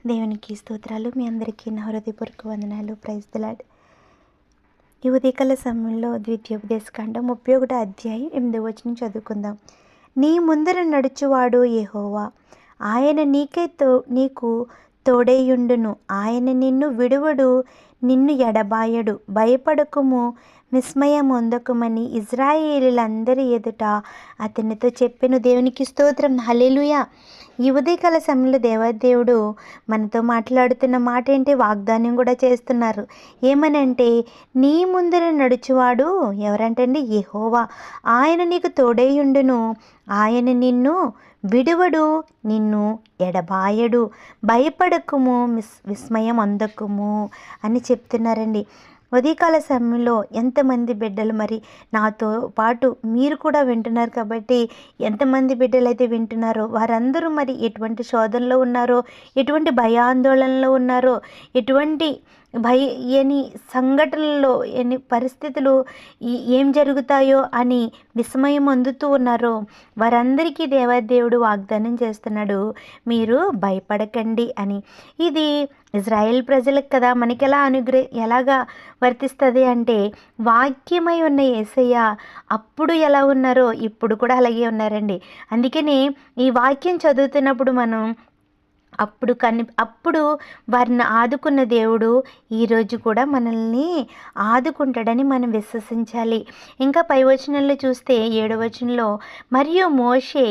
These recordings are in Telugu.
దేవునికి స్తోత్రాలు. మీ అందరికీ నా హృదయపూర్వక వందనాలు. Praise the lord. ఈ ఉదయకాల సమయంలో ద్వితీయోపదేశకాండం 31 అధ్యాయం 8వ వచనం చదువుకుందాం. నీ ముందర నడుచువాడు యెహోవా, ఆయన నీకు తోడేయుండును. ఆయన నిన్ను విడువడు, నిన్ను ఎడబాయడు. భయపడకుము, విస్మయమొందకుమని ఇశ్రాయేలీయులందరి ఎదుట అతనితో చెప్పెను. దేవునికి స్తోత్రం. హల్లెలూయా. ఈ ఉదయకాల సమయంలో దేవాదేవుడు మనతో మాట్లాడుతున్న మాట ఏంటి? వాగ్దానం కూడా చేస్తున్నారు. ఏమనంటే, నీ ముందర నడుచువాడు ఎవరంటండి? యెహోవా. ఆయన నీకు తోడేయుండును. ఆయన నిన్ను విడువడు, నిన్ను ఎడబాయడు. భయపడకుము, విస్మయం అందకుము అని చెప్తున్నారండి. ఉదయకాల సమయంలో ఎంతమంది బిడ్డలు మరి నాతో పాటు మీరు కూడా వింటున్నారు కాబట్టి ఎంతమంది బిడ్డలు అయితే వింటున్నారో వారందరూ మరి ఎటువంటి శోధనలో ఉన్నారో, ఎటువంటి భయాందోళనలో ఉన్నారో, ఎటువంటి ఎన్ని సంఘటనల్లో ఎన్ని పరిస్థితులు ఏం జరుగుతాయో అని విస్మయం అందుతూ ఉన్నారో వారందరికీ దేవాదేవుడు వాగ్దానం చేస్తున్నాడు, మీరు భయపడకండి అని. ఇది ఇజ్రాయెల్ ప్రజలకు కదా, మనకి ఎలాగా వర్తిస్తుంది అంటే, వాక్యమై ఉన్న యేసయ్య అప్పుడు ఎలా ఉన్నారో ఇప్పుడు కూడా అలాగే ఉన్నారండి. అందుకని ఈ వాక్యం చదువుతున్నప్పుడు మనం అప్పుడు వారిని ఆదుకున్న దేవుడు ఈరోజు కూడా మనల్ని ఆదుకుంటాడని మనం విశ్వసించాలి. ఇంకా పై వచనంలో చూస్తే 7వ వచనంలో, మరియు మోషే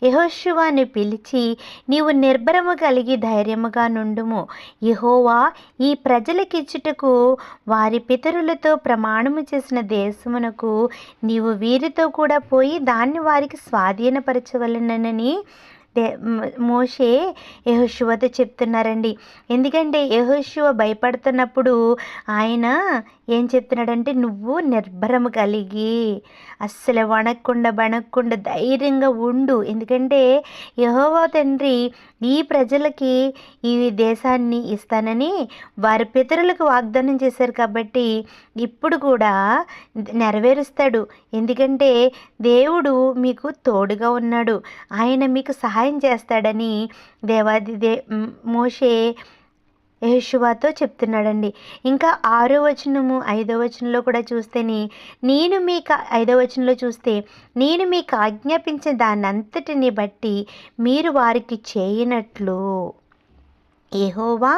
యెహోషువను పిలిచి, నీవు నిర్భరము కలిగి ధైర్యముగా నుండుము. యెహోవా ఈ ప్రజలకిచ్చుటకు వారి పితరులతో ప్రమాణము చేసిన దేశమునకు నీవు వీరితో కూడా పోయి దాన్ని వారికి స్వాధీనపరచవలెనని మోషే యెహోషువతో చెప్తున్నారండి. ఎందుకంటే యెహోషువ భయపడుతున్నప్పుడు ఆయన ఏం చెప్తున్నాడంటే, నువ్వు నిర్భరము కలిగి అస్సలు వణక్కుండా ధైర్యంగా ఉండు. ఎందుకంటే యెహోవా తండ్రి ఈ ప్రజలకి ఈ దేశాన్ని ఇస్తానని వారి పితరులకు వాగ్దానం చేశారు కాబట్టి ఇప్పుడు కూడా నెరవేరుస్తాడు. ఎందుకంటే దేవుడు మీకు తోడుగా ఉన్నాడు, ఆయన మీకు సహాయం చేస్తాడని మోషే యెహోషువతో చెప్తున్నాడండి. ఇంకా 6వ వచనము 5వ వచనంలో కూడా చూస్తేనే, 5వ వచనంలో చూస్తే, నేను మీకు ఆజ్ఞాపించిన దానంతటిని బట్టి మీరు వారికి చేయనట్లు యెహోవా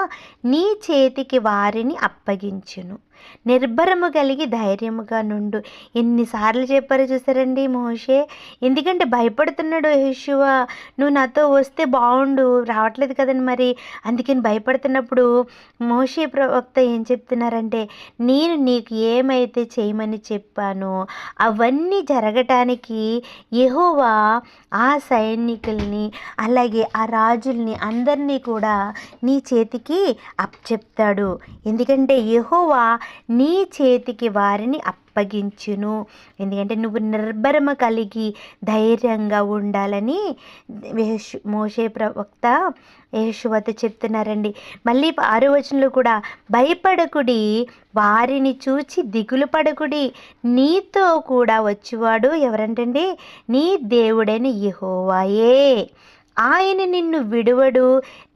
నీ చేతికి వారిని అప్పగించును. నిర్భరము కలిగి ధైర్యముగా నుండు. ఎన్నిసార్లు చెప్పారో చూసారండి మోషే. ఎందుకంటే భయపడుతున్నాడు యెహోషువ, నువ్వు నాతో వస్తే బాగుండు, రావట్లేదు కదండి మరి. అందుకని భయపడుతున్నప్పుడు మోషే ప్రవక్త ఏం చెప్తున్నారంటే, నేను నీకు ఏమైతే చేయమని చెప్పానో అవన్నీ జరగటానికి యెహోవా ఆ సైనికుల్ని అలాగే ఆ రాజుల్ని అందరినీ కూడా నీ చేతికి అప్పచెప్తాడు. ఎందుకంటే యెహోవా నీ చేతికి వారిని అప్పగించును. ఎందుకంటే నువ్వు నిర్భరమ కలిగి ధైర్యంగా ఉండాలని మోషే ప్రవక్త యెహోషువతో చెప్తున్నారండి. మళ్ళీ 6వ వచనంలో కూడా, భయపడకుడి, వారిని చూచి దిగులు పడకుడి, నీతో కూడా వచ్చేవాడు ఎవరంటండి? నీ దేవుడైన యెహోవాయే. ఆయన నిన్ను విడువడు,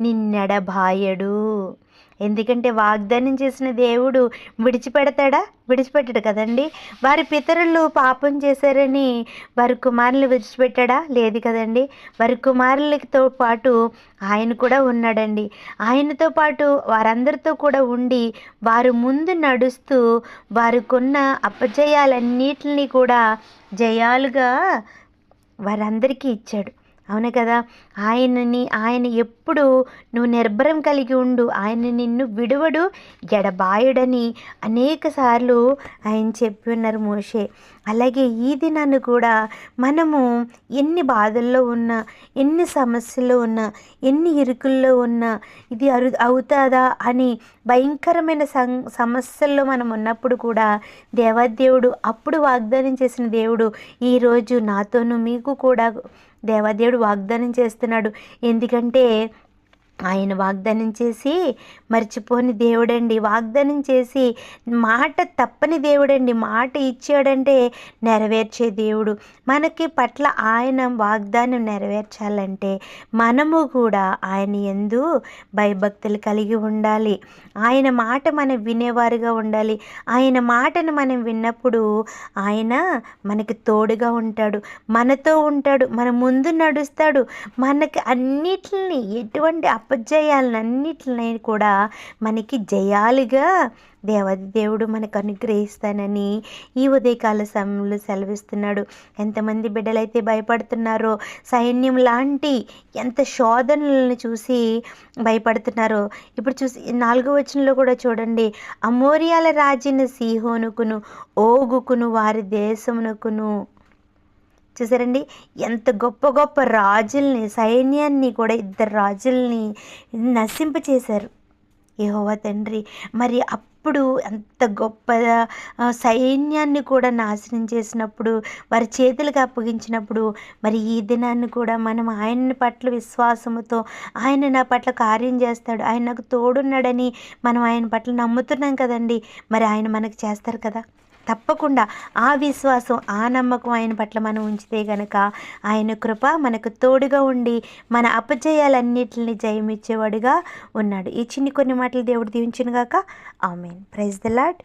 నిన్నెడబాయడు. ఎందుకంటే వాగ్దానం చేసిన దేవుడు విడిచిపెడతాడా? విడిచిపెట్టడు కదండి. వారి పితరులు పాపం చేశారని వారి కుమారులు విడిచిపెట్టాడా? లేదు కదండి. వారి కుమారులతో పాటు ఆయన కూడా ఉన్నాడండి. ఆయనతో పాటు వారందరితో కూడా ఉండి వారు ముందు నడుస్తూ వారికున్న అపజయాలన్నిటిని కూడా జయాలుగా వారందరికీ ఇచ్చాడు. అవును కదా. ఆయన ఎప్పుడు నువ్వు నిర్భరం కలిగి ఉండు, ఆయన నిన్ను విడువడు, ఎడబాయుడని అనేక సార్లు ఆయన చెప్పి ఉన్నారు మోషే. అలాగే ఈ దినాన్ని కూడా మనము ఎన్ని బాధల్లో ఉన్నా, ఎన్ని సమస్యల్లో ఉన్నా, ఎన్ని ఇరుకుల్లో ఉన్నా, ఇది అవుతుందా అని భయంకరమైన సమస్యల్లో మనం ఉన్నప్పుడు కూడా దేవాదేవుడు అప్పుడు వాగ్దానం చేసిన దేవుడు ఈరోజు నాతోనూ మీకు కూడా దేవాదేవుడు వాగ్దానం చేస్తున్నాడు. ఎందుకంటే ఆయన వాగ్దానం చేసి మర్చిపోని దేవుడండి. వాగ్దానం చేసి మాట తప్పని దేవుడండి. మాట ఇచ్చాడంటే నెరవేర్చే దేవుడు. మనకి పట్ల ఆయన వాగ్దానం నెరవేర్చాలంటే మనము కూడా ఆయన యందు భయభక్తులు కలిగి ఉండాలి. ఆయన మాట మనం వినేవారుగా ఉండాలి. ఆయన మాటను మనం విన్నప్పుడు ఆయన మనకి తోడుగా ఉంటాడు, మనతో ఉంటాడు, మన ముందు నడుస్తాడు. మనకి అన్నిటిని ఎటువంటి అపజయాలన్నిటిని కూడా మనకి జయాలుగా దేవాది దేవుడు మనకు అనుగ్రహిస్తానని ఈ ఉదయకాల సమయంలో సెలవిస్తున్నాడు. ఎంతమంది బిడ్డలైతే భయపడుతున్నారో, సైన్యం లాంటి ఎంత శోధనలను చూసి భయపడుతున్నారో. ఇప్పుడు చూసి 4వ వచనంలో కూడా చూడండి, అమోరియాల రాజైన సీహోనుకును ఓగుకును వారి దేశమునకును. చూసారండి, ఎంత గొప్ప గొప్ప రాజుల్ని, సైన్యాన్ని కూడా 2 రాజుల్ని నశింపచేశారు యెహోవా తండ్రి. మరి అప్పుడు అంత గొప్ప సైన్యాన్ని కూడా నాశనం చేసినప్పుడు, వారి చేతులకు అప్పగించినప్పుడు, మరి ఈ దినాన్ని కూడా మనం ఆయన పట్ల విశ్వాసముతో, ఆయన నా పట్ల కార్యం చేస్తాడు, ఆయన నాకు తోడున్నాడని మనం ఆయన పట్ల నమ్ముతున్నాం కదండి. మరి ఆయన మనకు చేస్తారు కదా. తప్పకుండా ఆ విశ్వాసం, ఆ నమ్మకం ఆయన పట్ల మనం ఉంచితే గనక ఆయన కృప మనకు తోడుగా ఉండి మన అపజయాలన్నిటిని జయమిచ్చేవాడుగా ఉన్నాడు. ఈ కొన్ని మాటలు దేవుడు దీవించును గాక. ఆమేన్. Praise the lord.